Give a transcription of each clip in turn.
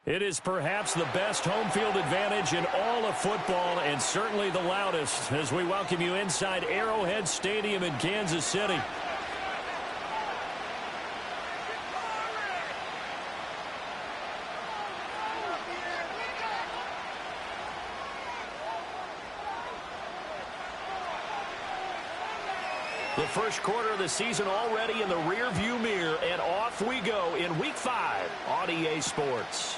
It is perhaps the best home field advantage in all of football and certainly the loudest as we welcome you inside Arrowhead Stadium in Kansas City. The first quarter of the season already in the rearview mirror, and off we go in Week 5 on EA Sports.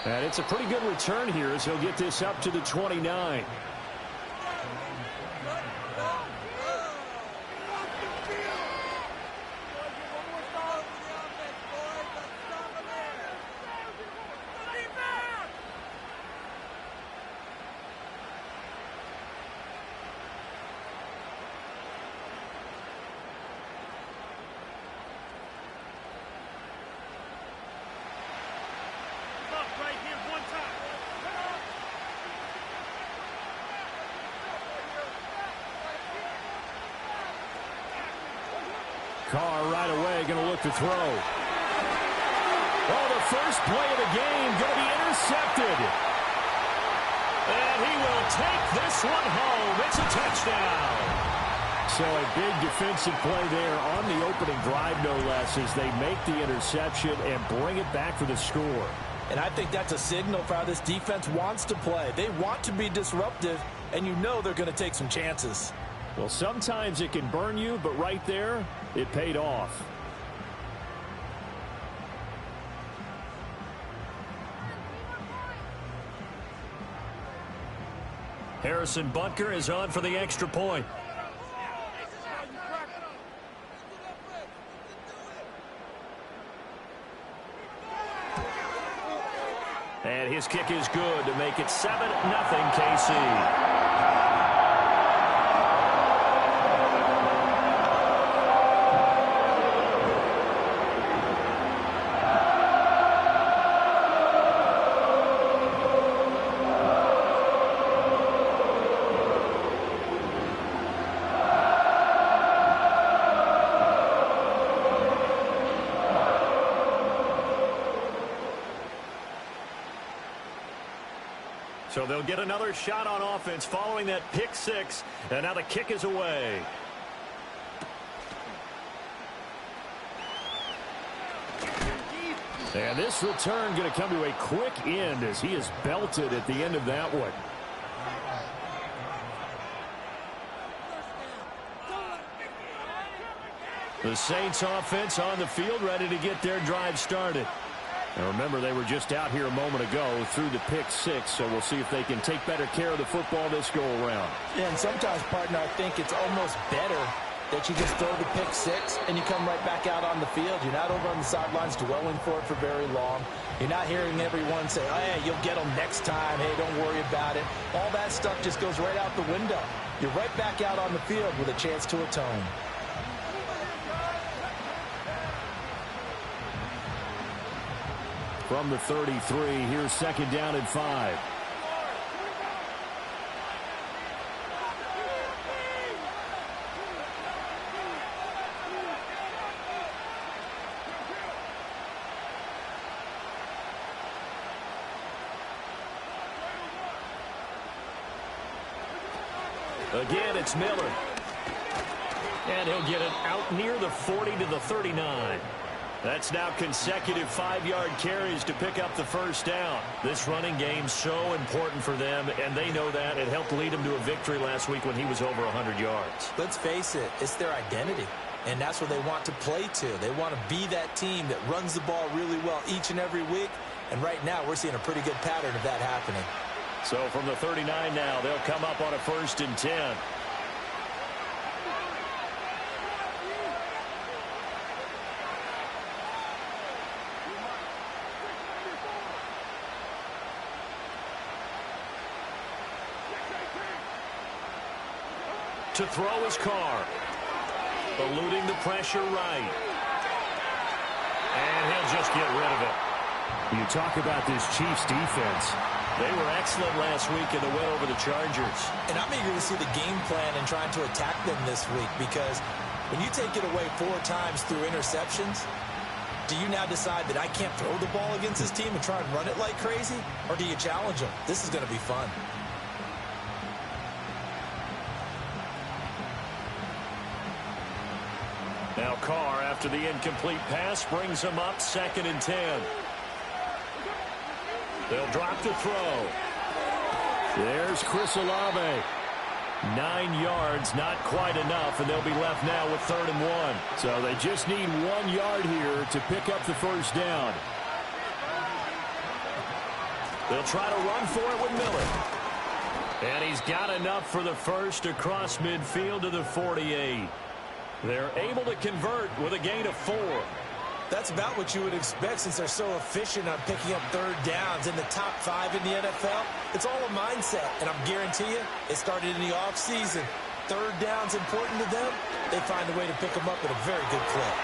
And it's a pretty good return here as he'll get this up to the 29. Carr right away going to look to throw. Oh, the first play of the game going to be intercepted. And he will take this one home. It's a touchdown. So a big defensive play there on the opening drive, no less, as they make the interception and bring it back for the score. And I think that's a signal for how this defense wants to play. They want to be disruptive, and you know they're going to take some chances. Well, sometimes it can burn you, but right there, it paid off. Harrison Butker is on for the extra point. And his kick is good to make it 7-0 KC. So they'll get another shot on offense following that pick six, and now the kick is away. And this return going to come to a quick end as he is belted at the end of that one. The Saints offense on the field ready to get their drive started. Now remember, they were just out here a moment ago through the pick six, so we'll see if they can take better care of the football this go around. Yeah, and sometimes, partner, I think it's almost better that you just throw the pick six and you come right back out on the field. You're not over on the sidelines dwelling for it for very long. You're not hearing everyone say, oh, hey, you'll get them next time. Hey, don't worry about it. All that stuff just goes right out the window. You're right back out on the field with a chance to atone. From the 33, here's second down and 5. Again, it's Miller. And he'll get it out near the 40 to the 39. That's now consecutive 5-yard carries to pick up the first down. This running game's so important for them, and they know that. It helped lead them to a victory last week when he was over 100 yards. Let's face it, it's their identity, and that's what they want to play to. They want to be that team that runs the ball really well each and every week, and right now we're seeing a pretty good pattern of that happening. So from the 39 now, they'll come up on a 1st and 10. To throw his Carr. Eluding the pressure right. And he'll just get rid of it. You talk about this Chiefs defense. They were excellent last week in the win over the Chargers. And I'm eager to see the game plan and trying to attack them this week because When you take it away 4 times through interceptions, do you now decide that I can't throw the ball against this team and try and run it like crazy? Or do you challenge them? This is going to be fun. Now Carr, after the incomplete pass, brings him up 2nd and 10. They'll drop to throw. There's Chris Olave. 9 yards, not quite enough, and they'll be left now with 3rd and 1. So they just need 1 yard here to pick up the first down. They'll try to run for it with Miller. And he's got enough for the first across midfield to the 48. They're able to convert with a gain of 4. That's about what you would expect since they're so efficient on picking up 3rd downs in the top 5 in the NFL. It's all a mindset, and I'm guarantee you, it started in the offseason. 3rd down's important to them. They find a way to pick them up at a very good clip.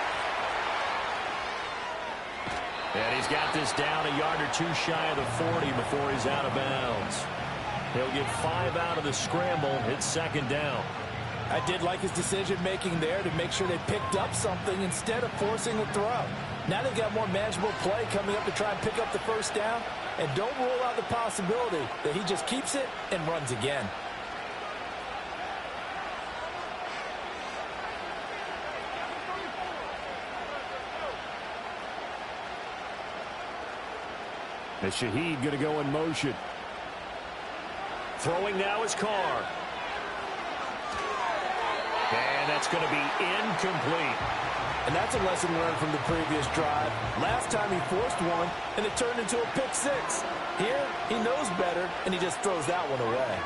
And he's got this down a yard or 2 shy of the 40 before he's out of bounds. He'll get 5 out of the scramble. It's 2nd down. I did like his decision-making there to make sure they picked up something instead of forcing a throw. Now they've got more manageable play coming up to try and pick up the first down. And don't rule out the possibility that he just keeps it and runs again. And Shaheed going to go in motion. Throwing now is Carr. And that's going to be incomplete. And that's a lesson learned from the previous drive. Last time he forced one, and it turned into a pick-6. Here, he knows better, and he just throws that one away.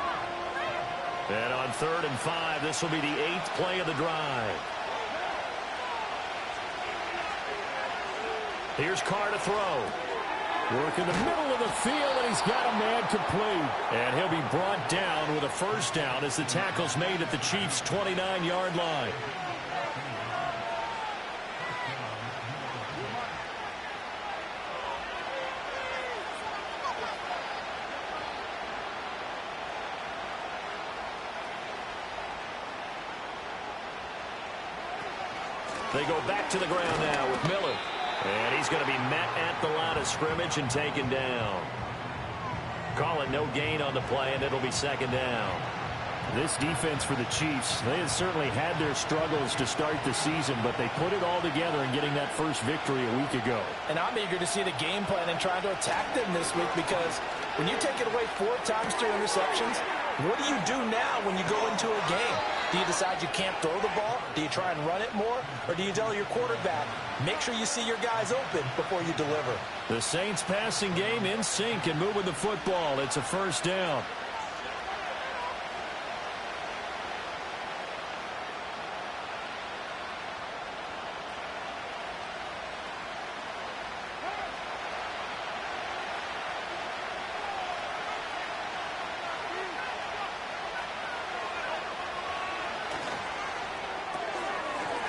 And on 3rd and 5, this will be the 8th play of the drive. Here's Carr to throw. Work in the middle of the field, and he's got a man complete. And he'll be brought down with a first down as the tackle's made at the Chiefs' 29-yard line. They go back to the ground now with Miller. And he's going to be met at the line of scrimmage and taken down. Call it no gain on the play, and it'll be 2nd down. This defense for the Chiefs, they have certainly had their struggles to start the season, but they put it all together in getting that first victory a week ago. And I'm eager to see the game plan and trying to attack them this week, because when you take it away 4 times through interceptions, what do you do now when you go into a game? Do you decide you can't throw the ball? Do you try and run it more? Or do you tell your quarterback, make sure you see your guys open before you deliver? The Saints passing game in sync and moving the football. It's a first down.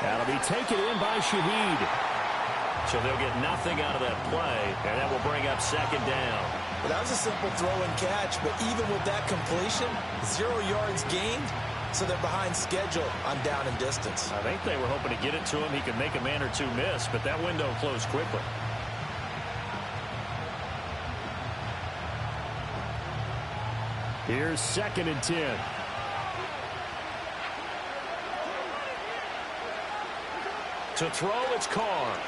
That'll be taken in by Shaheed. So they'll get nothing out of that play, and that will bring up 2nd down. Well, that was a simple throw and catch, but even with that completion, 0 yards gained, so they're behind schedule on down and distance. I think they were hoping to get it to him. He could make a man or 2 miss, but that window closed quickly. Here's 2nd and 10. To throw, it's Carr.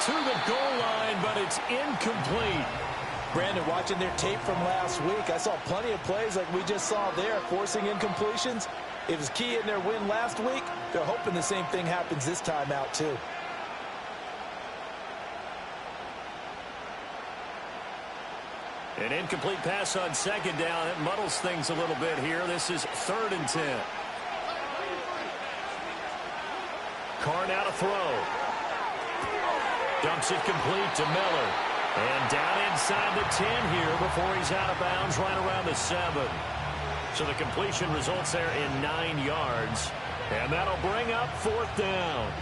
To the goal line, but it's incomplete. Brandon, watching their tape from last week, I saw plenty of plays like we just saw there, forcing incompletions. It was key in their win last week. They're hoping the same thing happens this time out, too. An incomplete pass on 2nd down. It muddles things a little bit here. This is 3rd and 10. Carr now to throw. Dumps it complete to Miller. And down inside the 10 here before he's out of bounds right around the 7. So the completion results there in 9 yards. And that'll bring up 4th down.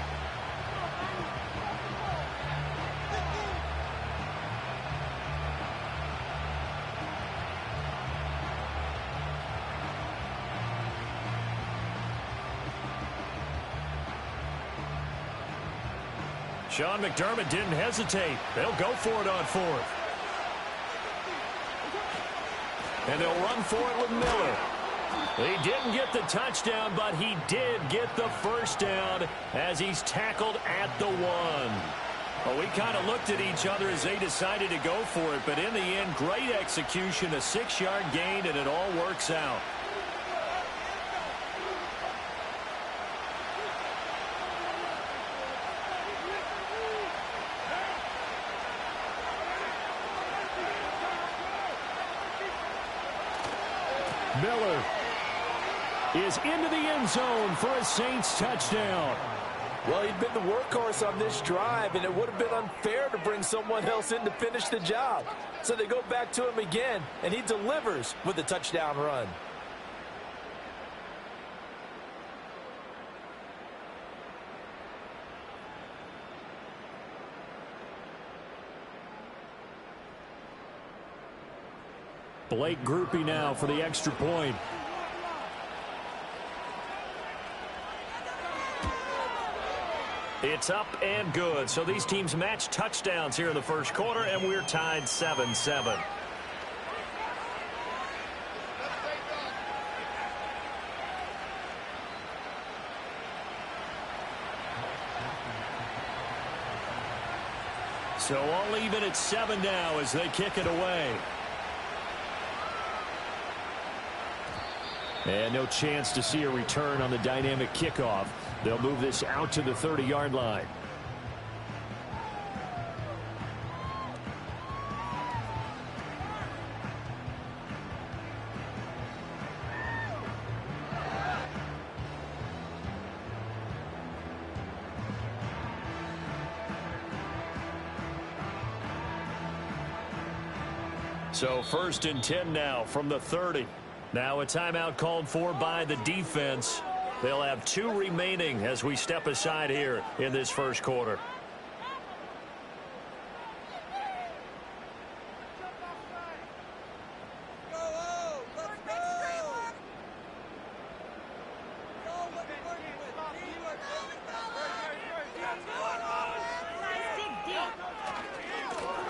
Sean McDermott didn't hesitate. They'll go for it on fourth. And they'll run for it with Miller. He didn't get the touchdown, but he did get the first down as he's tackled at the 1. Well, we kind of looked at each other as they decided to go for it, but in the end, great execution, a 6-yard gain, and it all works out. Miller is into the end zone for a Saints touchdown. Well, he'd been the workhorse on this drive, and it would have been unfair to bring someone else in to finish the job. So they go back to him again, and he delivers with a touchdown run. Blake Groupie now for the extra point. It's up and good. So these teams match touchdowns here in the first quarter, and we're tied 7-7. So all even at 7 now as they kick it away. And no chance to see a return on the dynamic kickoff. They'll move this out to the 30-yard line. So 1st and 10 now from the 30. Now a timeout called for by the defense. They'll have 2 remaining as we step aside here in this first quarter.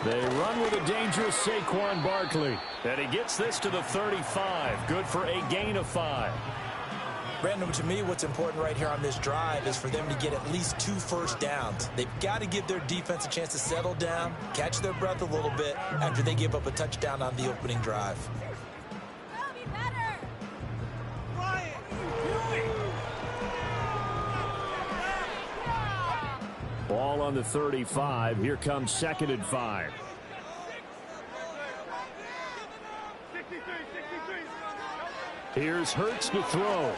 They run with a dangerous Saquon Barkley. And he gets this to the 35. Good for a gain of 5. Brandon, to me, what's important right here on this drive is for them to get at least 2 first downs. They've got to give their defense a chance to settle down, catch their breath a little bit after they give up a touchdown on the opening drive. Ball on the 35. Here comes 2nd and 5. Here's Hurts to throw.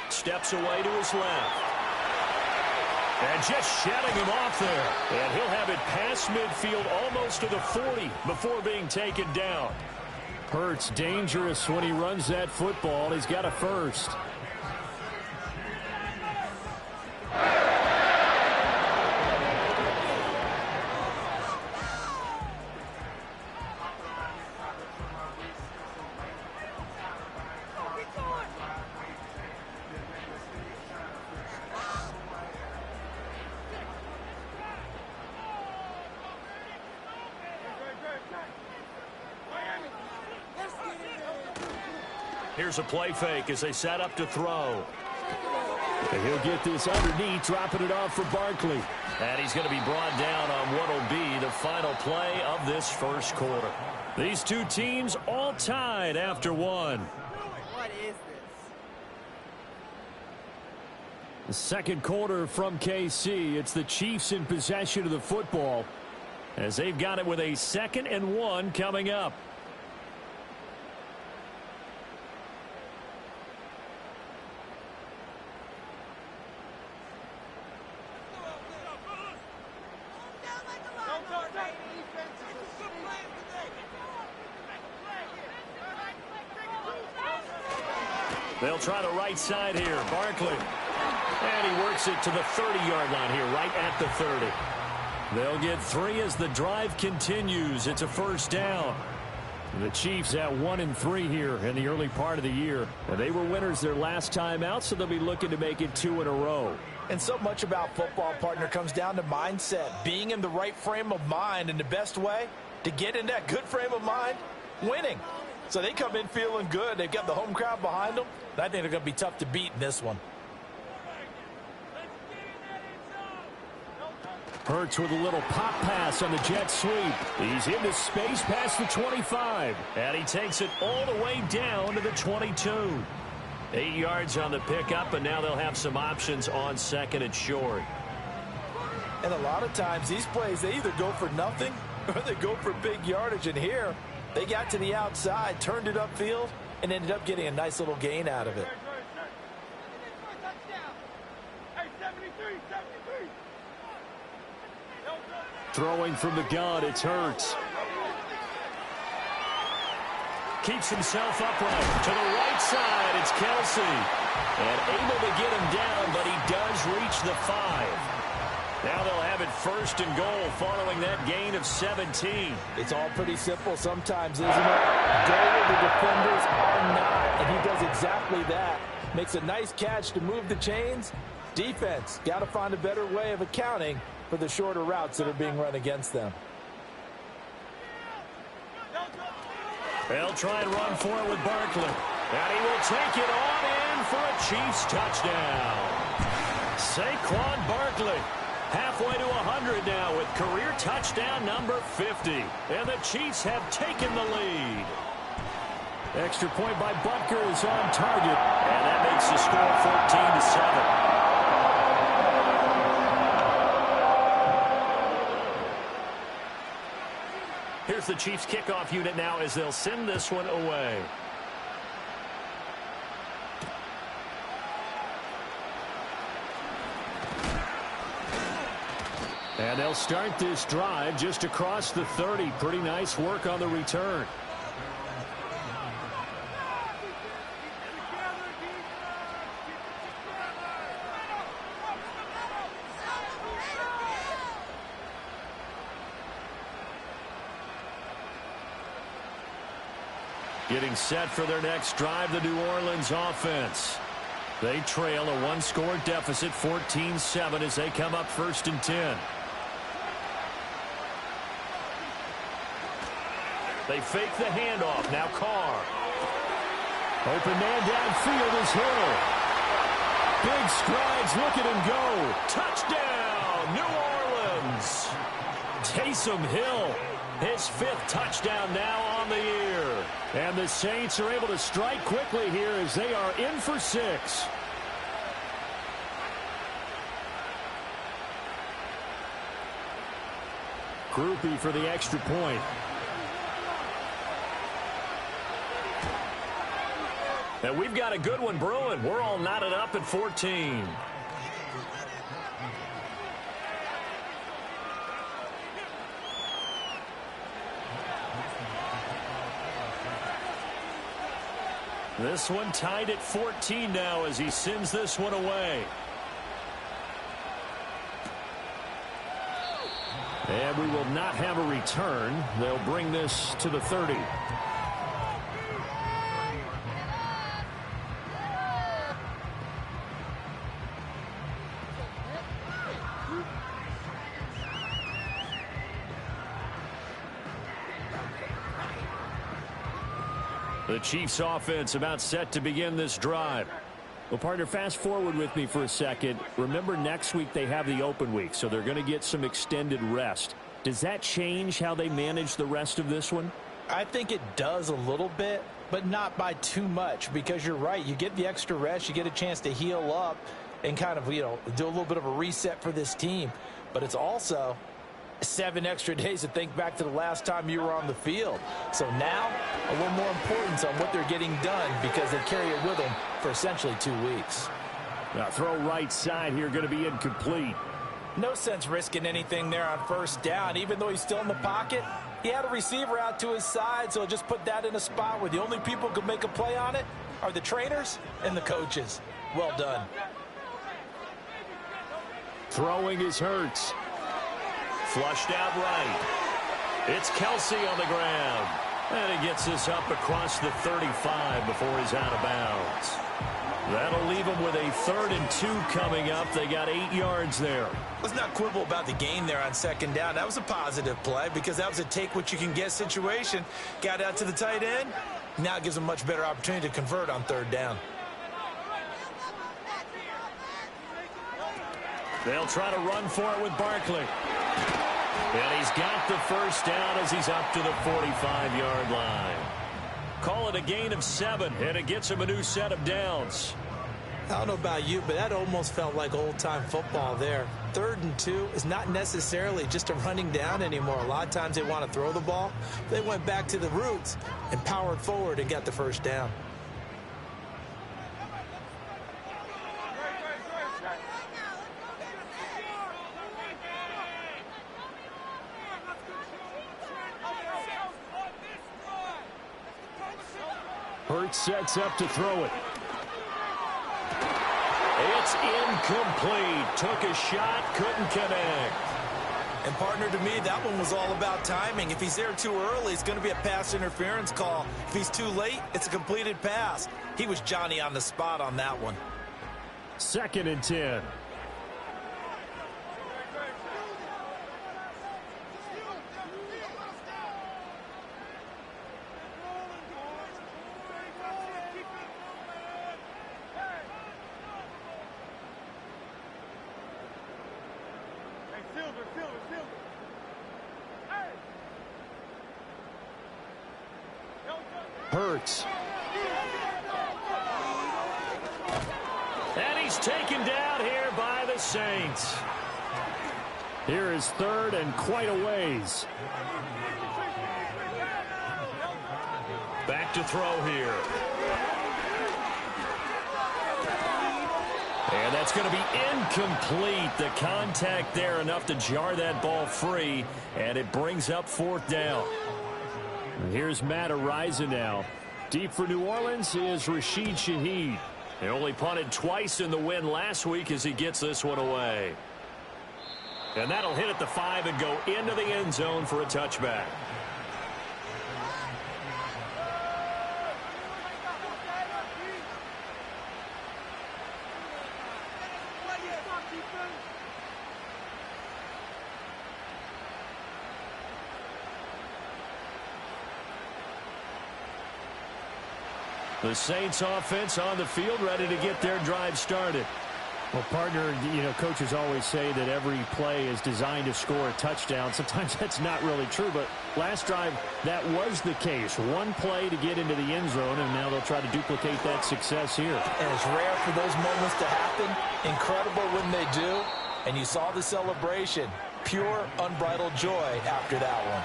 Steps away to his left. And just shedding him off there. And he'll have it past midfield almost to the 40 before being taken down. Hurts dangerous when he runs that football. He's got a first. Here's a play fake as they set up to throw. And he'll get this underneath, dropping it off for Barkley. And he's going to be brought down on what will be the final play of this first quarter. These two teams all tied after 1. What is this? The second quarter from KC. It's the Chiefs in possession of the football as they've got it with a 2nd and 1 coming up. They'll try the right side here. Barkley. And he works it to the 30-yard line here, right at the 30. They'll get 3 as the drive continues. It's a first down. The Chiefs at 1-3 here in the early part of the year. And they were winners their last time out, so they'll be looking to make it 2 in a row. And so much about football, partner, comes down to mindset, being in the right frame of mind, and the best way to get in that good frame of mind, winning. So they come in feeling good. They've got the home crowd behind them. I think they're going to be tough to beat in this one. Hurts with a little pop pass on the jet sweep. He's into space past the 25. And he takes it all the way down to the 22. 8 yards on the pickup, and now they'll have some options on second and short. And a lot of times these plays, they either go for nothing or they go for big yardage. And here, they got to the outside, turned it upfield, and ended up getting a nice little gain out of it. Throwing from the gun, it's Hurts. Keeps himself upright. To the right side, it's Kelsey. And able to get him down, but he does reach the 5. Now they'll have it first and goal following that gain of 17. It's all pretty simple sometimes, isn't it? Go where the defenders are not, and he does exactly that. Makes a nice catch to move the chains. Defense, got to find a better way of accounting for the shorter routes that are being run against them. They'll try and run for it with Barkley. And he will take it on in for a Chiefs touchdown. Saquon Barkley halfway to 100 now with career touchdown number 50. And the Chiefs have taken the lead. Extra point by Butker is on target. And that makes the score 14-7. Here's the Chiefs kickoff unit now as they'll send this one away. And they'll start this drive just across the 30. Pretty nice work on the return. Getting set for their next drive, the New Orleans offense. They trail a one-score deficit, 14-7, as they come up first and 10. They fake the handoff. Now Carr. Open man downfield is Hill. Big strides, look at him go. Touchdown, New Orleans. Taysom Hill, his 5th touchdown now on the year. And the Saints are able to strike quickly here as they are in for 6. Groupie for the extra point. And we've got a good one brewing. We're all knotted up at 14. This one tied at 14 now as he sends this one away. And we will not have a return. They'll bring this to the 30. The Chiefs offense about set to begin this drive. Well, partner, fast forward with me for a second. Remember, next week they have the open week, so they're going to get some extended rest. Does that change how they manage the rest of this one? I think it does a little bit, but not by too much, because you're right. You get the extra rest. You get a chance to heal up and kind of, do a little bit of a reset for this team. But it's also 7 extra days to think back to the last time you were on the field. So now, a little more importance on what they're getting done because they carry it with them for essentially 2 weeks. Now throw right side here, going to be incomplete. No sense risking anything there on first down. Even though he's still in the pocket, he had a receiver out to his side, so just put that in a spot where the only people who can make a play on it are the trainers and the coaches. Well done. Throwing is Hurts. Flushed out right. It's Kelsey on the ground. And he gets this up across the 35 before he's out of bounds. That'll leave them with a 3rd and 2 coming up. They got 8 yards there. Let's not quibble about the gain there on 2nd down. That was a positive play because that was a take-what-you-can-get situation. Got out to the tight end. Now it gives them a much better opportunity to convert on 3rd down. They'll try to run for it with Barkley. And he's got the 1st down as he's up to the 45-yard line. Call it a gain of 7, and it gets him a new set of downs. I don't know about you, but that almost felt like old-time football there. 3rd and 2 is not necessarily just a running down anymore. A lot of times they want to throw the ball. They went back to the roots and powered forward and got the 1st down. Hurts sets up to throw it. It's incomplete. Took a shot, couldn't connect. And partner, to me, that one was all about timing. If he's there too early, it's going to be a pass interference call. If he's too late, it's a completed pass. He was Johnny on the spot on that one. 2nd and 10. Hurts. And he's taken down here by the Saints. Here is 3rd and quite a ways. Back to throw here. And that's going to be incomplete. The contact there enough to jar that ball free, and it brings up 4th down. And here's Matt Araiza now. Deep for New Orleans is Rashid Shaheed. He only punted twice in the win last week as he gets this one away. And that'll hit at the 5 and go into the end zone for a touchback. The Saints offense on the field, ready to get their drive started. Well, partner, you know, coaches always say that every play is designed to score a touchdown. Sometimes that's not really true, but last drive, that was the case. One play to get into the end zone, and now they'll try to duplicate that success here. And it's rare for those moments to happen. Incredible when they do. And you saw the celebration. Pure, unbridled joy after that one.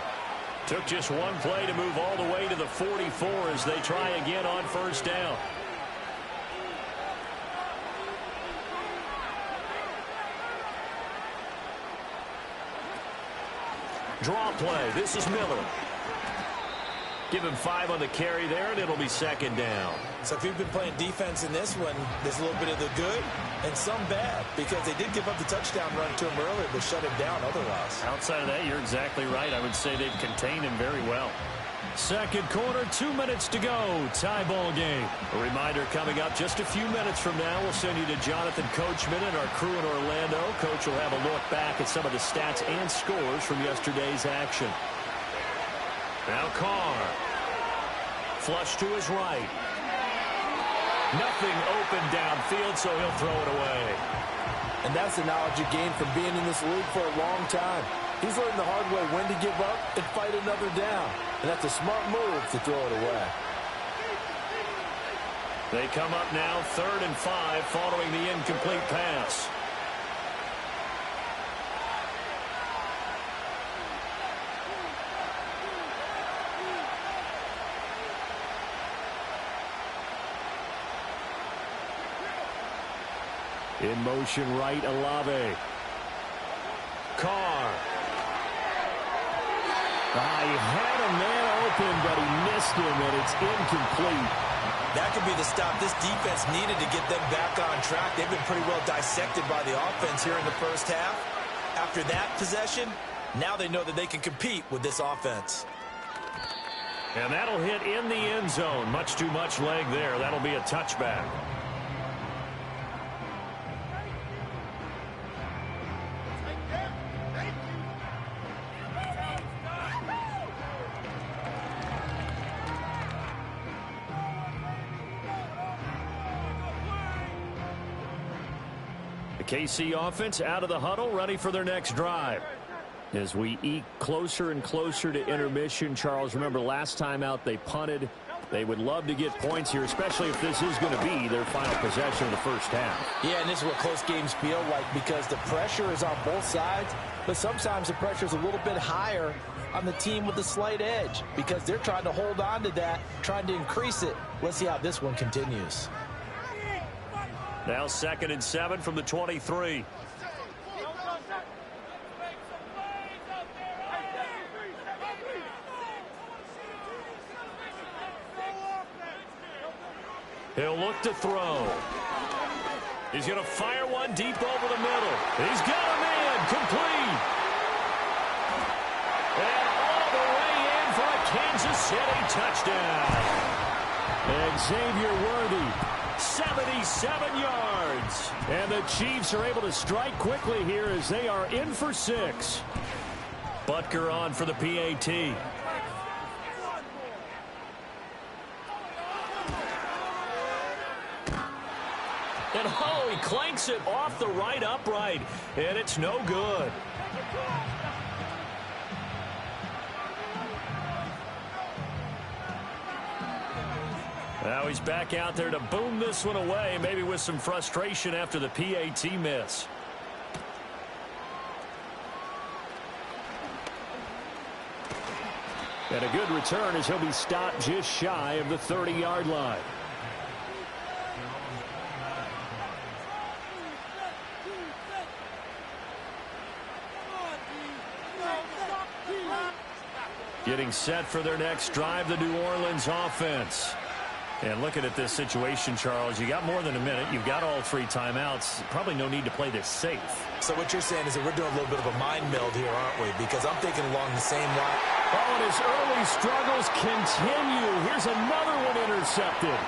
Took just one play to move all the way to the 44 as they try again on 1st down. Draw play. This is Miller. Give him 5 on the carry there, and it'll be 2nd down. So if you've been playing defense in this one, there's a little bit of the good and some bad, because they did give up the touchdown run to him earlier, but shut him down otherwise. Outside of that, you're exactly right. I would say they've contained him very well. 2nd quarter, 2 minutes to go. Tie ball game. A reminder coming up just a few minutes from now. We'll send you to Jonathan Coachman and our crew in Orlando. Coach will have a look back at some of the stats and scores from yesterday's action. Now Carr. Flush to his right. Nothing open downfield, so he'll throw it away. And that's the knowledge you gain from being in this league for a long time. He's learned the hard way when to give up and fight another down. And that's a smart move to throw it away. They come up now 3rd and 5 following the incomplete pass. In motion right, Olave. Carr. He had a man open, but he missed him, and it's incomplete. That could be the stop this defense needed to get them back on track. They've been pretty well dissected by the offense here in the first half. After that possession, now they know that they can compete with this offense. And that'll hit in the end zone. Much too much leg there. That'll be a touchback. The KC offense out of the huddle, ready for their next drive. As we eke closer and closer to intermission, Charles, remember last time out they punted. They would love to get points here, especially if this is going to be their final possession of the first half. Yeah, and this is what close games feel like because the pressure is on both sides, but sometimes the pressure is a little bit higher on the team with the slight edge because they're trying to hold on to that, trying to increase it. Let's see how this one continues. Now 2nd and 7 from the 23. He'll look to throw. He's going to fire one deep over the middle. He's got a man complete. And all the way in for a Kansas City touchdown. Xavier Worthy, 77 yards. And the Chiefs are able to strike quickly here as they are in for 6. Butker on for the PAT. And oh, he clanks it off the right upright, and it's no good. Now he's back out there to boom this one away, maybe with some frustration after the PAT miss. And a good return as he'll be stopped just shy of the 30-yard line. Getting set for their next drive, the New Orleans offense. And looking at this situation, Charles, you got more than a minute. You've got all 3 timeouts. Probably no need to play this safe. So what you're saying is that we're doing a little bit of a mind meld here, aren't we? Because I'm thinking along the same line. Oh, and his early struggles continue. Here's another one intercepted.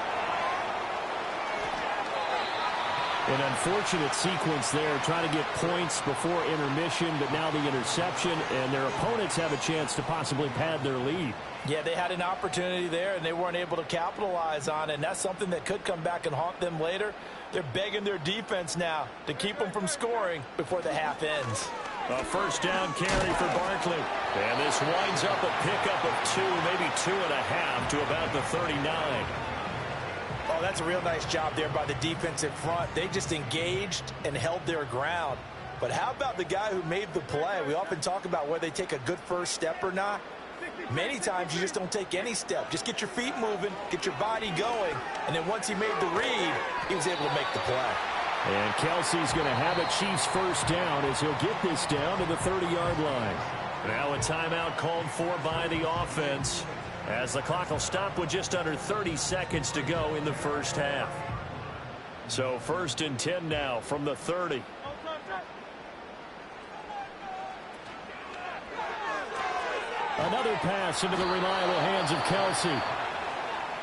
An unfortunate sequence there, trying to get points before intermission, but now the interception, and their opponents have a chance to possibly pad their lead. Yeah, they had an opportunity there, and they weren't able to capitalize on it, and that's something that could come back and haunt them later. They're begging their defense now to keep them from scoring before the half ends. A first down carry for Barkley. And this winds up a pickup of 2, maybe 2.5 to about the 39. Oh, that's a real nice job there by the defensive front. They just engaged and held their ground. But how about the guy who made the play? We often talk about whether they take a good first step or not. Many times you just don't take any step. Just get your feet moving, get your body going, and then once he made the read, he was able to make the play. And Kelsey's going to have a Chiefs first down as he'll get this down to the 30-yard line. Now a timeout called for by the offense, as the clock will stop with just under 30 seconds to go in the first half. So 1st and 10 now from the 30. Another pass into the reliable hands of Kelsey.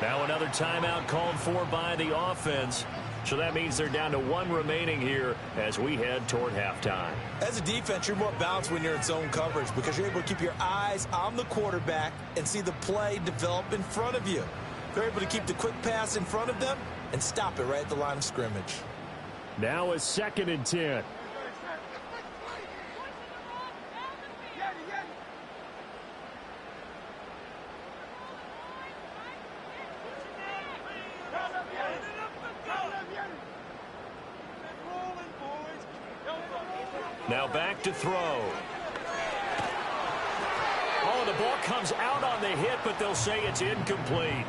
Now another timeout called for by the offense. So that means they're down to 1 remaining here as we head toward halftime. As a defense, you're more balanced when you're in zone coverage because you're able to keep your eyes on the quarterback and see the play develop in front of you. They're able to keep the quick pass in front of them and stop it right at the line of scrimmage. Now a 2nd and 10. Now back to throw. Oh, the ball comes out on the hit, but they'll say it's incomplete.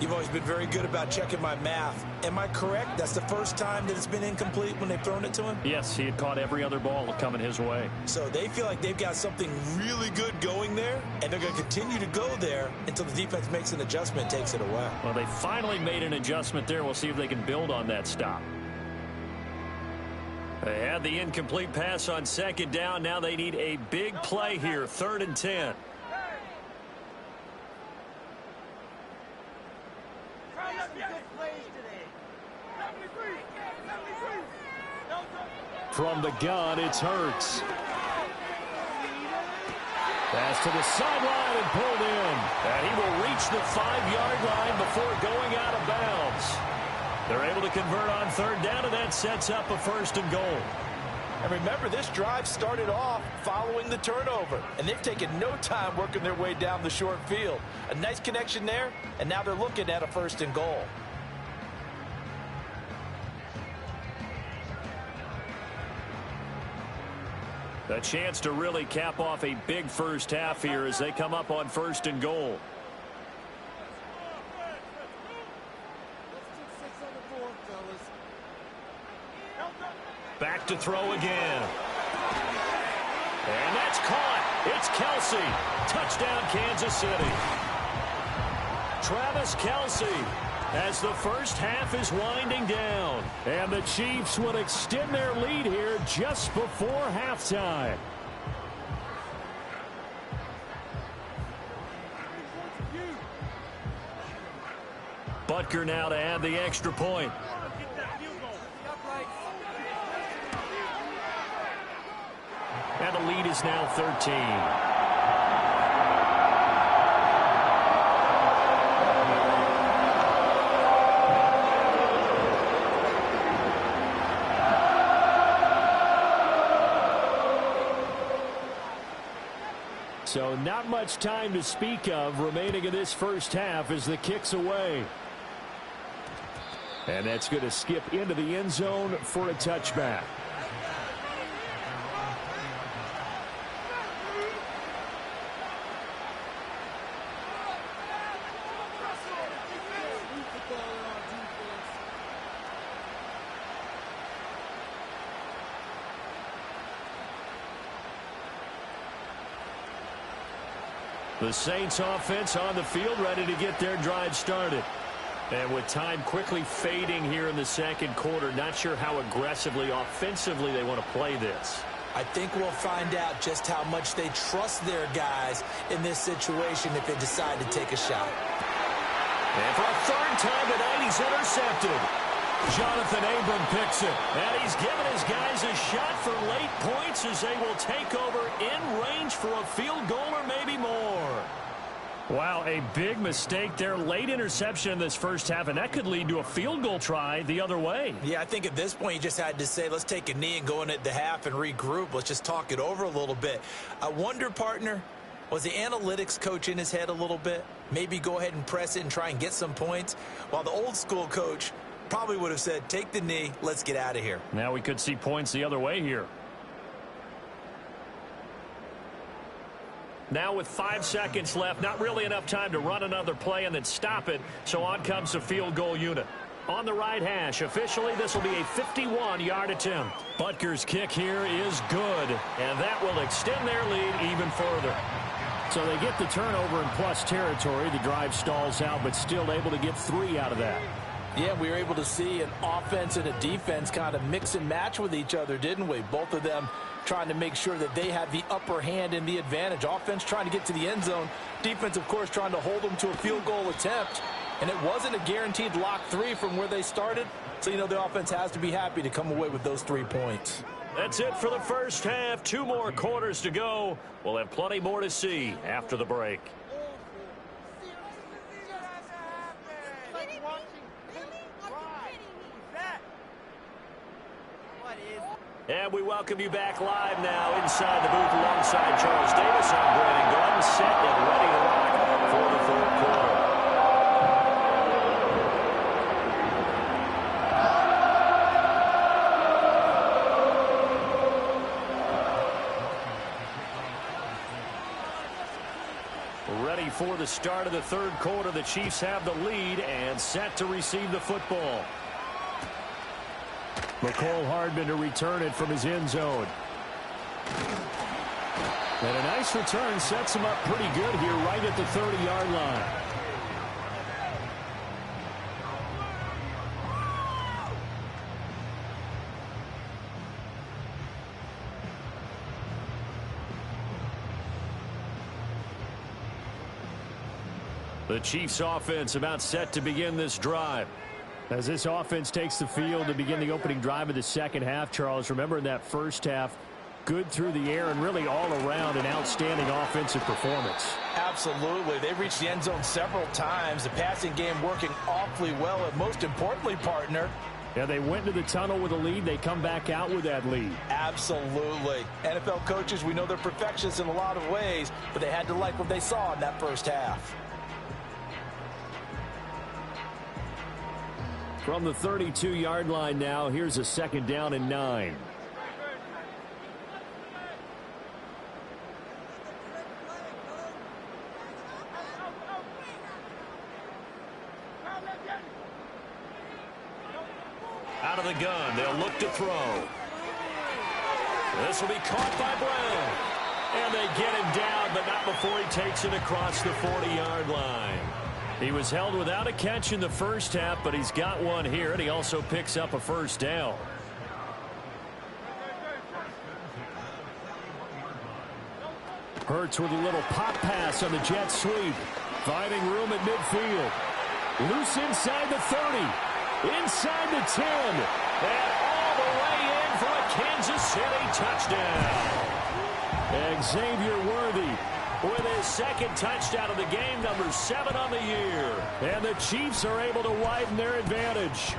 You've always been very good about checking my math. Am I correct? That's the first time that it's been incomplete when they've thrown it to him? Yes, he had caught every other ball coming his way. So they feel like they've got something really good going there, and they're going to continue to go there until the defense makes an adjustment and takes it away. Well, they finally made an adjustment there. We'll see if they can build on that stop. They had the incomplete pass on 2nd down. Now they need a big play here, 3rd and 10. From the gun, it's Hurts. Pass to the sideline and pulled in. And he will reach the 5-yard line before going out of bounds. They're able to convert on third down, and that sets up a 1st and goal. And remember, this drive started off following the turnover, and they've taken no time working their way down the short field. A nice connection there, and now they're looking at a 1st and goal. A chance to really cap off a big first half here as they come up on 1st and goal. Back to throw again. And that's caught. It's Kelsey. Touchdown, Kansas City. Travis Kelsey as the first half is winding down. And the Chiefs will extend their lead here just before halftime. Butker now to add the extra point. And the lead is now 13. So not much time to speak of remaining in this first half as the kick's away. And that's going to skip into the end zone for a touchback. The Saints offense on the field, ready to get their drive started. And with time quickly fading here in the second quarter, not sure how aggressively, offensively they want to play this. I think we'll find out just how much they trust their guys in this situation if they decide to take a shot. And for a third time tonight, he's intercepted. Jonathan Abram picks it. And he's given his guys a shot for late points as they will take over in range for a field goal or maybe more. Wow, a big mistake there. Late interception in this first half, and that could lead to a field goal try the other way. Yeah, I think at this point you just had to say, let's take a knee and go in at the half and regroup. Let's just talk it over a little bit. I wonder, partner, was the analytics coach in his head a little bit? Maybe go ahead and press it and try and get some points? While the old school coach probably would have said, take the knee, let's get out of here. Now we could see points the other way here. Now with 5 seconds left, not really enough time to run another play and then stop it. So on comes the field goal unit. On the right hash, officially this will be a 51-yard attempt. Butker's kick here is good, and that will extend their lead even further. So they get the turnover in plus territory. The drive stalls out, but still able to get 3 out of that. Yeah, we were able to see an offense and a defense kind of mix and match with each other, didn't we? Both of them trying to make sure that they have the upper hand and the advantage. Offense trying to get to the end zone. Defense, of course, trying to hold them to a field goal attempt. And it wasn't a guaranteed lock 3 from where they started. So, you know, the offense has to be happy to come away with those 3 points. That's it for the first half. 2 more quarters to go. We'll have plenty more to see after the break. And we welcome you back live now inside the booth alongside Charles Davis. I'm Brandon Gordon, set and ready to rock for the fourth quarter. Ready for the start of the third quarter. The Chiefs have the lead and set to receive the football. McCole Hardman to return it from his end zone. And a nice return sets him up pretty good here right at the 30-yard line. The Chiefs offense about set to begin this drive. As this offense takes the field to begin the opening drive of the second half, Charles, remember in that first half, good through the air and really all around an outstanding offensive performance. Absolutely. They reached the end zone several times. The passing game working awfully well. And most importantly, partner, yeah, they went to the tunnel with a lead. They come back out with that lead. Absolutely. NFL coaches, we know they're perfectionists in a lot of ways, but they had to like what they saw in that first half. From the 32-yard line now, here's a 2nd down and 9. Out of the gun, they'll look to throw. This will be caught by Brown. And they get him down, but not before he takes it across the 40-yard line. He was held without a catch in the first half, but he's got one here, and he also picks up a first down. Hurts with a little pop pass on the jet sweep. Finding room at midfield. Loose inside the 30. Inside the 10. And all the way in for a Kansas City touchdown. Xavier Worthy with his 2nd touchdown of the game, number 7 on the year. And the Chiefs are able to widen their advantage.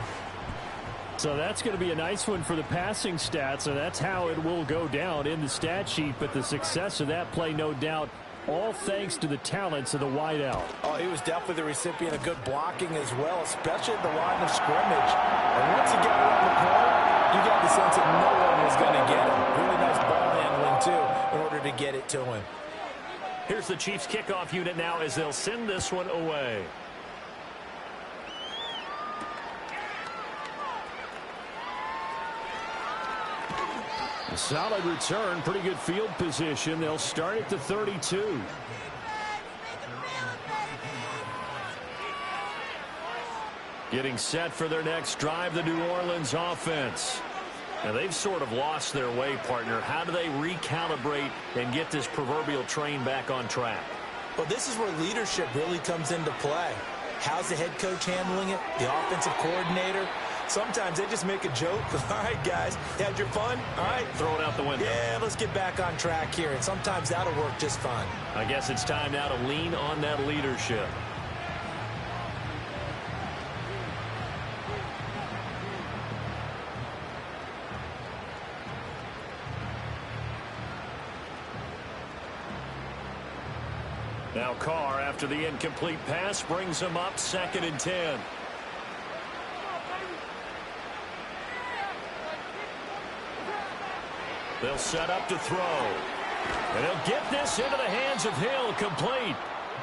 So that's going to be a nice one for the passing stats, and that's how it will go down in the stat sheet. But the success of that play, no doubt, all thanks to the talents of the wideout. Oh, he was definitely the recipient of good blocking as well, especially at the line of scrimmage. And once he got around the corner, you got the sense that no one was going to get him. Really nice ball handling, too, in order to get it to him. Here's the Chiefs kickoff unit now as they'll send this one away. A solid return, pretty good field position. They'll start at the 32. Getting set for their next drive, the New Orleans offense. Now, they've sort of lost their way, partner. How do they recalibrate and get this proverbial train back on track? Well, this is where leadership really comes into play. How's the head coach handling it? The offensive coordinator? Sometimes they just make a joke. All right, guys, you had your fun? All right. Throw it out the window. Yeah, let's get back on track here. And sometimes that'll work just fine. I guess it's time now to lean on that leadership. Now Carr, after the incomplete pass, brings him up 2nd and 10. They'll set up to throw. And he'll get this into the hands of Hill, complete.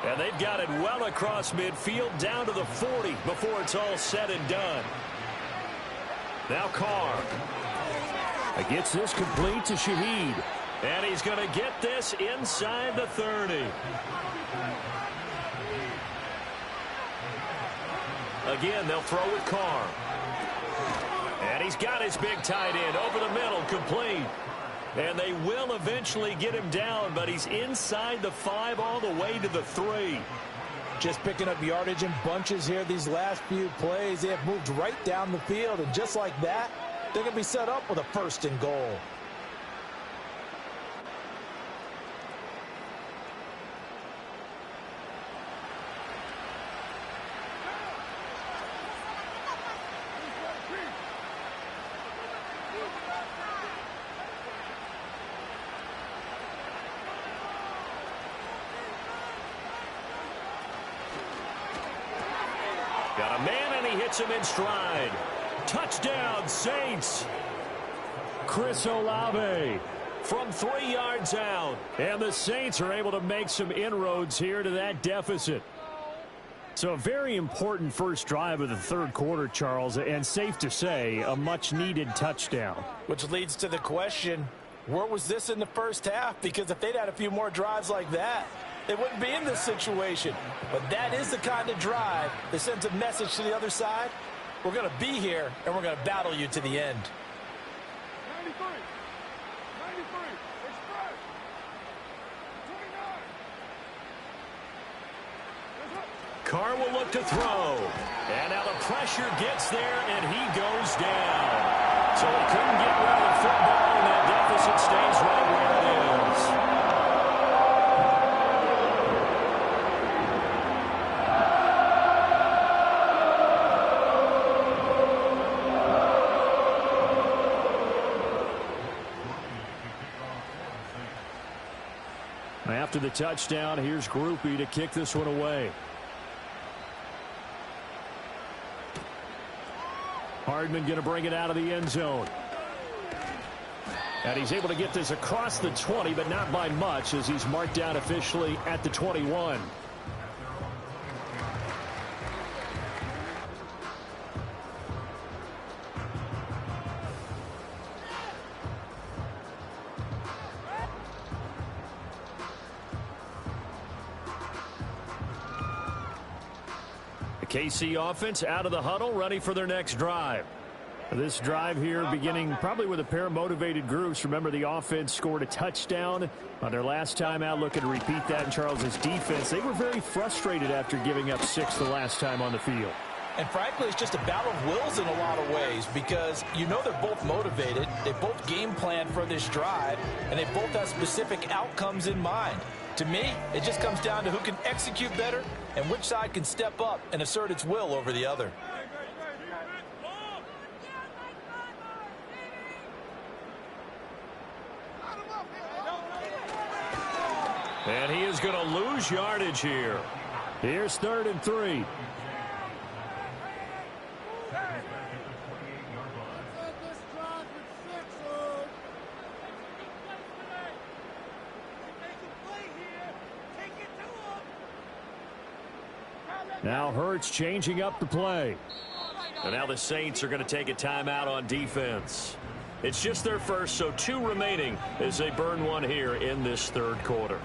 And they've got it well across midfield down to the 40 before it's all said and done. Now Carr. Gets this complete to Shaheed. And he's going to get this inside the 30. Again, they'll throw with Carr. And he's got his big tight end over the middle, complete. And they will eventually get him down, but he's inside the 5 all the way to the 3. Just picking up yardage in bunches here these last few plays. They have moved right down the field, and just like that, they're going to be set up with a 1st and goal. Got a man, and he hits him in stride. Touchdown, Saints. Chris Olave from 3 yards out. And the Saints are able to make some inroads here to that deficit. So a very important first drive of the 3rd quarter, Charles, and safe to say, a much-needed touchdown. Which leads to the question, where was this in the first half? Because if they'd had a few more drives like that, they wouldn't be in this situation. But that is the kind of drive that sends a message to the other side. We're going to be here, and we're going to battle you to the end. 93. It's fresh. 29. Carr will look to throw. And now the pressure gets there, and he goes down. So he couldn't get rid of the football, and that deficit stays right where it is. After the touchdown, here's Groupie to kick this one away. Hardman going to bring it out of the end zone. And he's able to get this across the 20, but not by much, as he's marked down officially at the 21. KC offense out of the huddle, ready for their next drive. This drive here beginning probably with a pair of motivated groups. Remember, the offense scored a touchdown on their last time out, looking to repeat that in Charles's defense. They were very frustrated after giving up 6 the last time on the field. And frankly, it's just a battle of wills in a lot of ways, because you know they're both motivated, they both game plan for this drive, and they both have specific outcomes in mind. To me, it just comes down to who can execute better and which side can step up and assert its will over the other. And he is going to lose yardage here. Here's 3rd and 3. Now Hurts changing up the play. And now the Saints are going to take a timeout on defense. It's just their first, so 2 remaining as they burn one here in this 3rd quarter.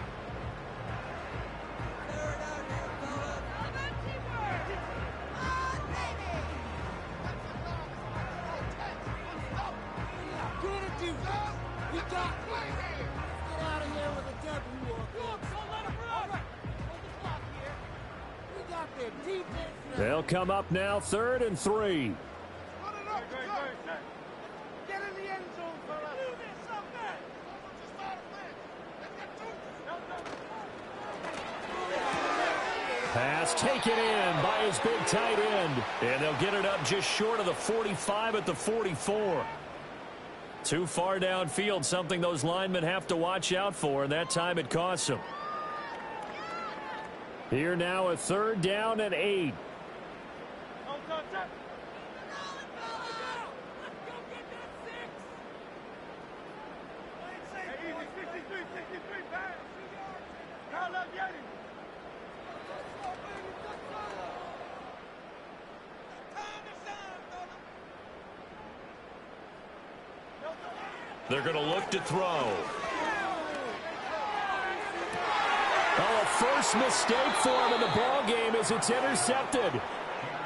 They'll come up now, 3rd and 3. Pass taken in by his big tight end. And they'll get it up just short of the 45 at the 44. Too far downfield, something those linemen have to watch out for, and that time it costs them. Here now, a 3rd down and 8. They're going to look to throw. Oh, a first mistake for him in the ball game as it's intercepted.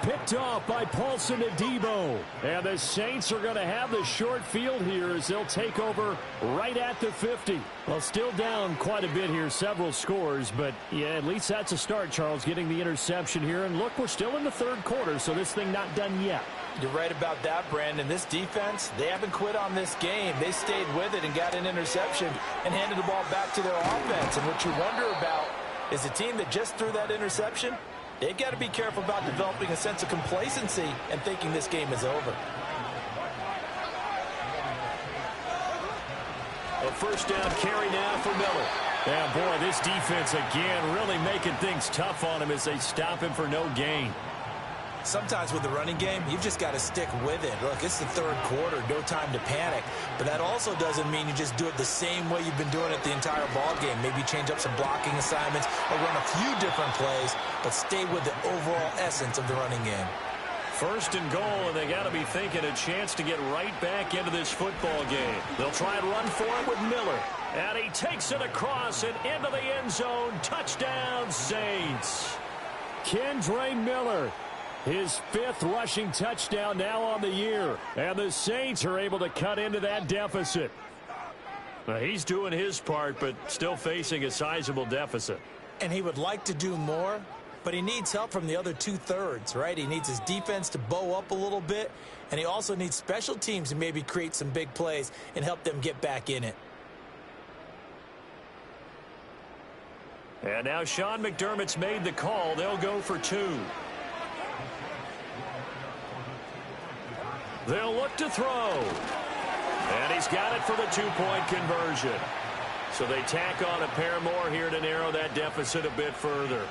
Picked off by Paulson Adebo. And the Saints are going to have the short field here as they'll take over right at the 50. Well, still down quite a bit here, several scores, but yeah, at least that's a start, Charles, getting the interception here. And look, we're still in the 3rd quarter, so this thing not done yet. You're right about that, Brandon. This defense, they haven't quit on this game. They stayed with it and got an interception and handed the ball back to their offense. And what you wonder about is a team that just threw that interception, they've got to be careful about developing a sense of complacency and thinking this game is over. A 1st down carry now for Miller. Yeah, boy, this defense again really making things tough on him as they stop him for no gain. Sometimes with the running game, you've just got to stick with it. Look, it's the 3rd quarter, no time to panic. But that also doesn't mean you just do it the same way you've been doing it the entire ball game. Maybe change up some blocking assignments or run a few different plays, but stay with the overall essence of the running game. 1st and goal, and they got to be thinking a chance to get right back into this football game. They'll try and run for it with Miller. And he takes it across and into the end zone. Touchdown, Saints. Kendre Miller. His 5th rushing touchdown now on the year. And the Saints are able to cut into that deficit. Now, he's doing his part, but still facing a sizable deficit. And he would like to do more, but he needs help from the other two-thirds, right? He needs his defense to bow up a little bit, and he also needs special teams to maybe create some big plays and help them get back in it. And now Sean McDermott's made the call. They'll go for 2. They'll look to throw. And he's got it for the 2-point conversion. So they tack on a pair more here to narrow that deficit a bit further.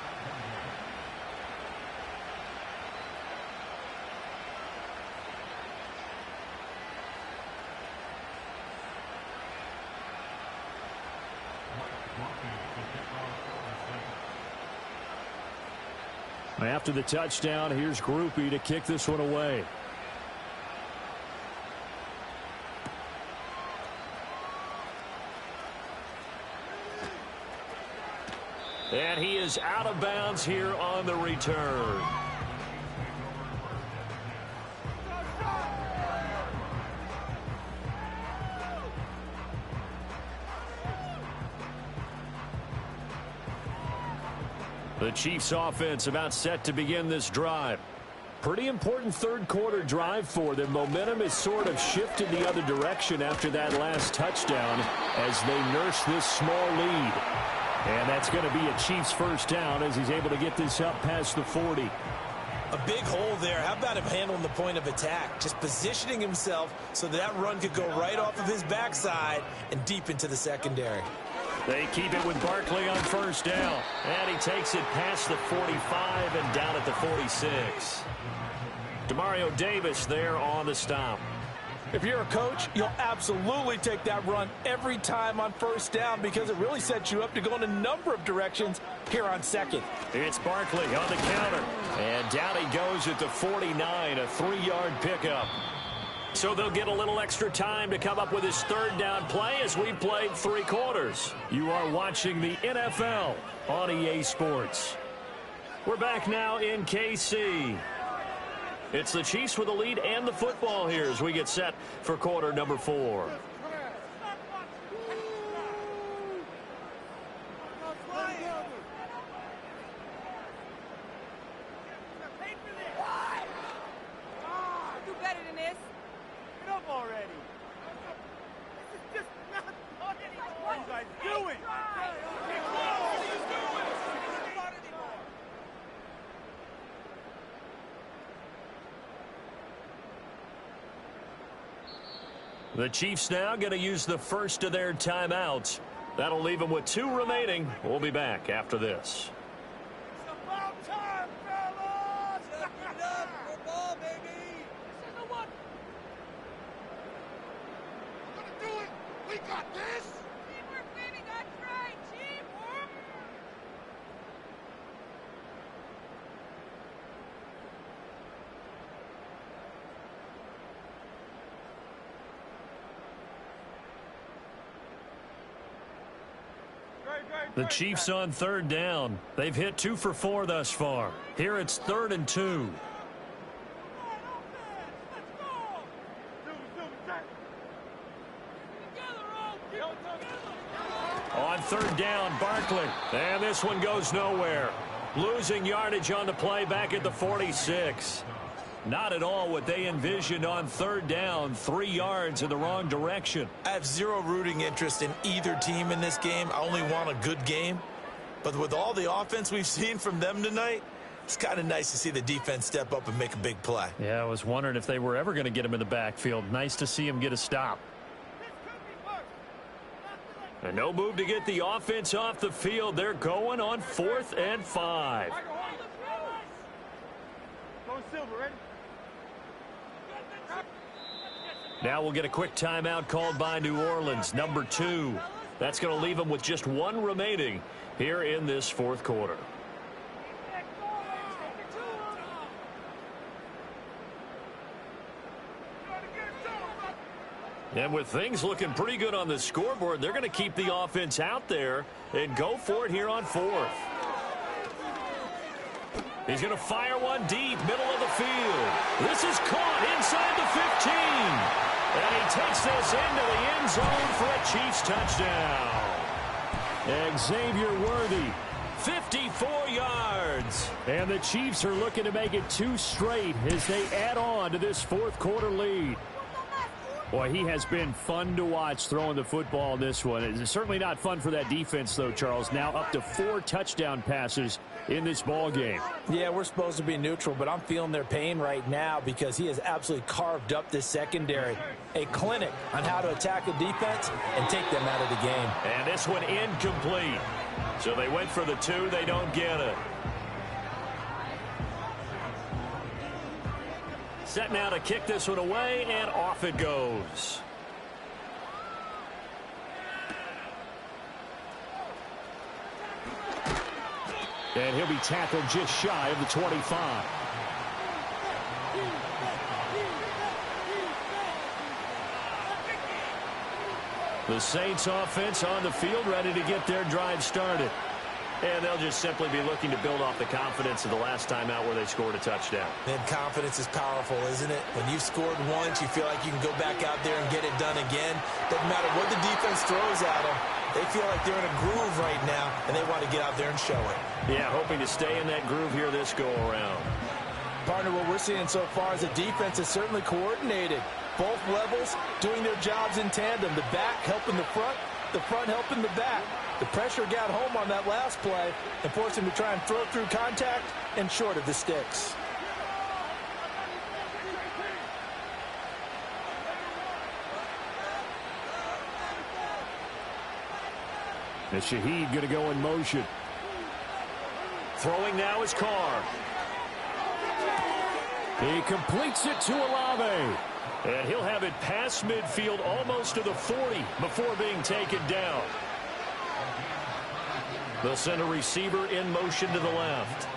After the touchdown, here's Groupie to kick this one away. And he is out of bounds here on the return. The Chiefs offense about set to begin this drive. Pretty important third-quarter drive for them. Momentum has sort of shifted the other direction after that last touchdown as they nurse this small lead. And that's going to be a Chiefs first down as he's able to get this up past the 40. A big hole there. How about him handling the point of attack? Just positioning himself so that run could go right off of his backside and deep into the secondary. They keep it with Barkley on first down. And he takes it past the 45 and down at the 46. Demario Davis there on the stop. If you're a coach, you'll absolutely take that run every time on first down because it really sets you up to go in a number of directions here on second. It's Barkley on the counter. And down he goes at the 49, a 3-yard pickup. So they'll get a little extra time to come up with his third down play as we've played 3 quarters. You are watching the NFL on EA Sports. We're back now in KC. It's the Chiefs with the lead and the football here as we get set for quarter number 4. The Chiefs now going to use the first of their timeouts. That'll leave them with 2 remaining. We'll be back after this. It's about time, fellas! Set it up for ball, baby! This is the one! We're gonna do it! We got this! Teamwork, baby! That's right! Teamwork! The Chiefs on third down. They've hit 2 for 4 thus far. Here it's 3rd and 2. On third down, Barkley. And this one goes nowhere. Losing yardage on the play back at the 46. Not at all what they envisioned on third down. 3 yards in the wrong direction. I have zero rooting interest in either team in this game. I only want a good game. But with all the offense we've seen from them tonight, it's kind of nice to see the defense step up and make a big play. Yeah, I was wondering if they were ever going to get him in the backfield. Nice to see him get a stop. And no move to get the offense off the field. They're going on 4th and 5. Now we'll get a quick timeout called by New Orleans, number 2. That's going to leave them with just 1 remaining here in this 4th quarter. And with things looking pretty good on the scoreboard, they're going to keep the offense out there and go for it here on 4th. He's going to fire one deep, middle of the field. This is caught inside the 15. And he takes this into the end zone for a Chiefs touchdown. Xavier Worthy. 54 yards. yards. And the Chiefs are looking to make it 2 straight as they add on to this fourth quarter lead. Boy, he has been fun to watch throwing the football in this one. It's certainly not fun for that defense, though, Charles. Now up to 4 touchdown passes in this ball game. Yeah, we're supposed to be neutral, but I'm feeling their pain right now because he has absolutely carved up this secondary. A clinic on how to attack a defense and take them out of the game. And this one incomplete. So they went for the 2. They don't get it. Set now to kick this one away, and off it goes. And he'll be tackled just shy of the 25. The Saints offense on the field, ready to get their drive started. And they'll just simply be looking to build off the confidence of the last time out where they scored a touchdown. And confidence is powerful, isn't it? When you've scored once, you feel like you can go back out there and get it done again. Doesn't matter what the defense throws at them. They feel like they're in a groove right now, and they want to get out there and show it. Yeah, hoping to stay in that groove here this go-around. Partner, what we're seeing so far is the defense is certainly coordinated. Both levels doing their jobs in tandem. The back helping the front helping the back. The pressure got home on that last play and forced him to try and throw through contact and short of the sticks. And Shaheed going to go in motion. Throwing now is Carr. He completes it to Olave. And he'll have it past midfield almost to the 40 before being taken down. They'll send a receiver in motion to the left.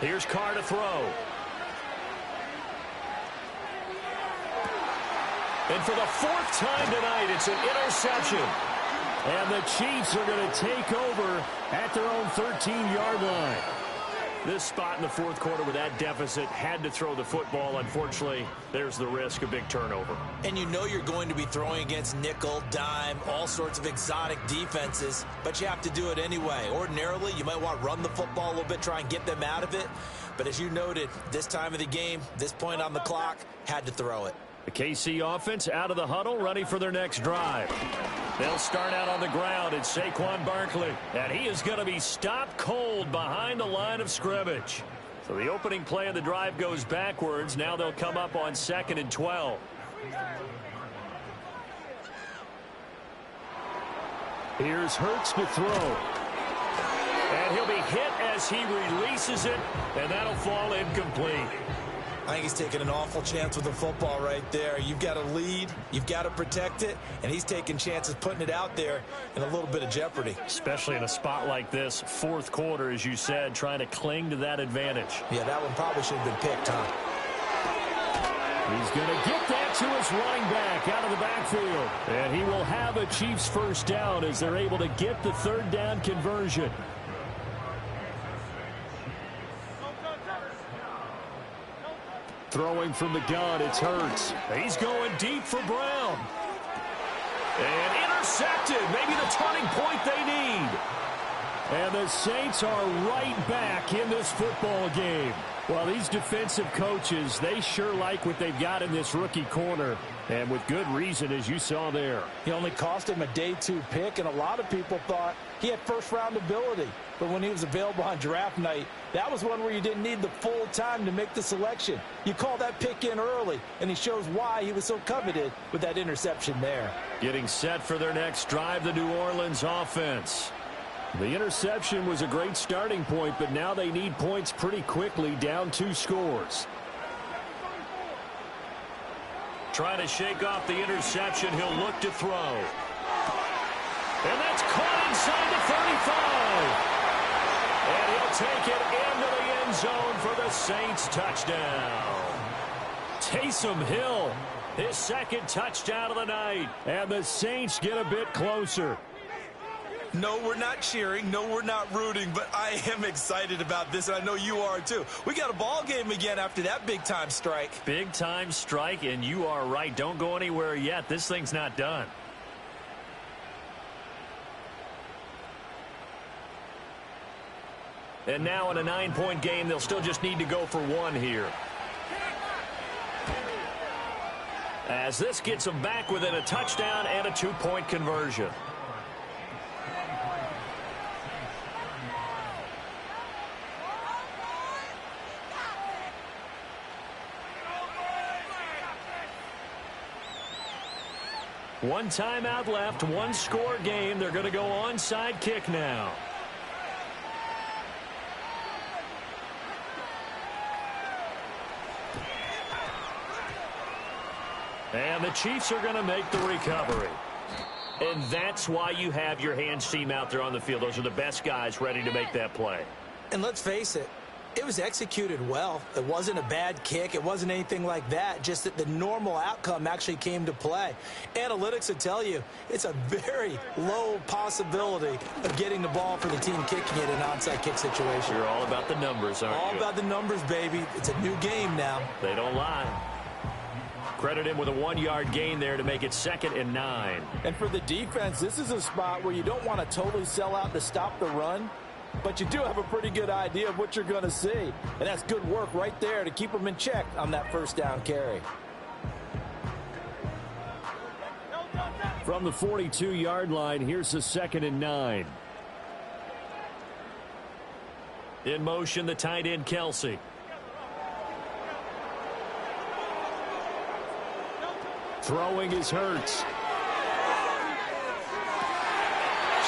Here's Carr to throw. And for the 4th time tonight, it's an interception. And the Chiefs are going to take over at their own 13-yard line. This spot in the 4th quarter with that deficit had to throw the football. Unfortunately, there's the risk of big turnover. And you know you're going to be throwing against nickel, dime, all sorts of exotic defenses, but you have to do it anyway. Ordinarily, you might want to run the football a little bit, try and get them out of it. But as you noted, this time of the game, this point on the clock, had to throw it. The KC offense out of the huddle, ready for their next drive. They'll start out on the ground. It's Saquon Barkley. And he is going to be stopped cold behind the line of scrimmage. So the opening play of the drive goes backwards. Now they'll come up on 2nd and 12. Here's Hurts to throw. And he'll be hit as he releases it. And that'll fall incomplete. I think he's taking an awful chance with the football right there. You've got to lead, you've got to protect it, and he's taking chances putting it out there in a little bit of jeopardy. Especially in a spot like this, 4th quarter, as you said, trying to cling to that advantage. Yeah, that one probably should have been picked, huh? He's going to get that to his running back out of the backfield. And he will have a Chiefs first down as they're able to get the 3rd down conversion. Throwing from the gun, it's Hurts. He's going deep for Brown. And intercepted. Maybe the turning point they need. And the Saints are right back in this football game. Well, these defensive coaches, they sure like what they've got in this rookie corner. And with good reason, as you saw there. He only cost him a day 2 pick, and a lot of people thought he had first-round ability. But when he was available on draft night, that was one where you didn't need the full time to make the selection. You call that pick in early, and he shows why he was so coveted with that interception there. Getting set for their next drive, the New Orleans offense. The interception was a great starting point, but now they need points pretty quickly, down 2 scores. Trying to shake off the interception. He'll look to throw. And that's caught inside the 35. And he'll take it into the end zone for the Saints touchdown. Taysom Hill, his 2nd touchdown of the night. And the Saints get a bit closer. No, we're not cheering. No, we're not rooting. But I am excited about this, and I know you are too. We got a ball game again after that big-time strike. Big-time strike, and you are right. Don't go anywhere yet. This thing's not done. And now in a 9-point game, they'll still just need to go for one here. As this gets them back within a touchdown and a 2-point conversion. One timeout left, one score game. They're going to go onside kick now. And the Chiefs are going to make the recovery. And that's why you have your hands team out there on the field. Those are the best guys ready to make that play. And let's face it, it was executed well. It wasn't a bad kick. It wasn't anything like that. Just that the normal outcome actually came to play. Analytics will tell you it's a very low possibility of getting the ball for the team kicking it in an onside kick situation. You're all about the numbers, aren't you? All about the numbers, baby. It's a new game now. They don't lie. Credit him with a 1-yard gain there to make it 2nd and 9. And for the defense, this is a spot where you don't want to totally sell out to stop the run, but you do have a pretty good idea of what you're going to see. And that's good work right there to keep them in check on that first down carry. From the 42-yard line, here's the 2nd and 9. In motion, the tight end, Kelsey. Throwing is Hurts.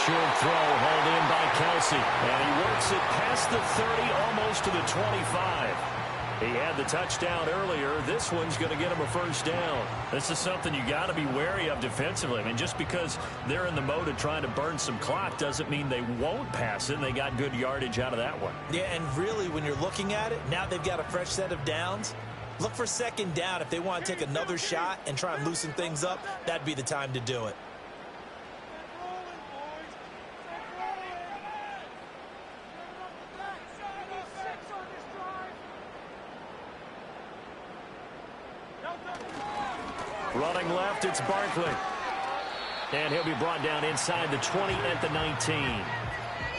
Short throw hauled in by Kelsey. And he works it past the 30, almost to the 25. He had the touchdown earlier. This one's going to get him a first down. This is something you got to be wary of defensively. I mean, just because they're in the mode of trying to burn some clock doesn't mean they won't pass it. And they got good yardage out of that one. Yeah, and really, when you're looking at it, now they've got a fresh set of downs. Look for 2nd down. If they want to take another shot and try and loosen things up, that'd be the time to do it. Running left, it's Barkley. And he'll be brought down inside the 20 at the 19.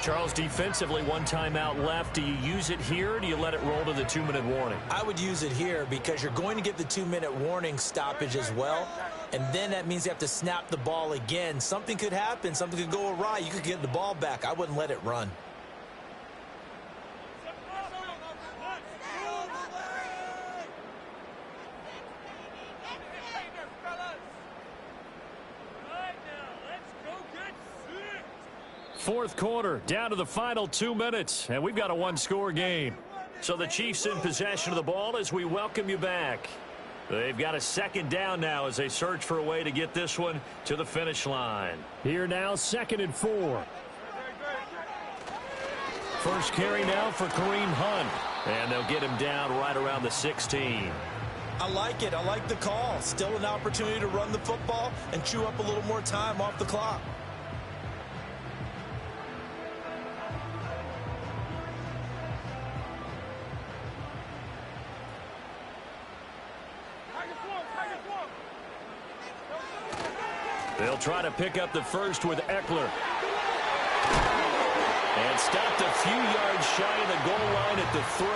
Charles, defensively, one timeout left. Do you use it here, or do you let it roll to the 2-minute warning? I would use it here because you're going to get the 2-minute warning stoppage as well. And then that means you have to snap the ball again. Something could happen. Something could go awry. You could get the ball back. I wouldn't let it run. Fourth quarter, down to the final 2 minutes, and we've got a one-score game. So the Chiefs in possession of the ball as we welcome you back. They've got a 2nd down now as they search for a way to get this one to the finish line. Here now, 2nd and 4. First carry now for Kareem Hunt, and they'll get him down right around the 16. I like it. I like the call. Still an opportunity to run the football and chew up a little more time off the clock. They'll try to pick up the first with Eckler. And stopped a few yards shy of the goal line at the 3.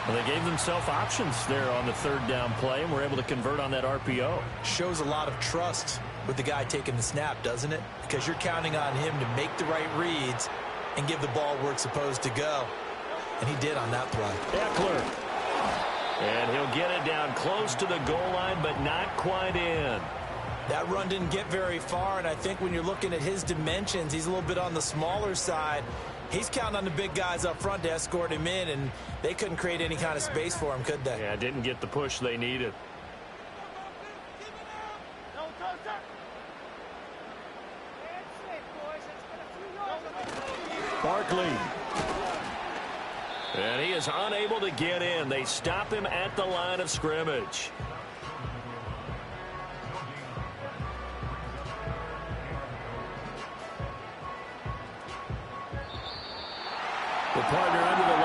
Well, they gave themselves options there on the 3rd down play and were able to convert on that RPO. Shows a lot of trust with the guy taking the snap, doesn't it? Because you're counting on him to make the right reads and give the ball where it's supposed to go. And he did on that play. Eckler. And he'll get it down close to the goal line, but not quite in. That run didn't get very far, and I think when you're looking at his dimensions, he's a little bit on the smaller side. He's counting on the big guys up front to escort him in, and they couldn't create any kind of space for him, could they? Yeah, didn't get the push they needed. Barkley. And he is unable to get in. They stop him at the line of scrimmage. The partner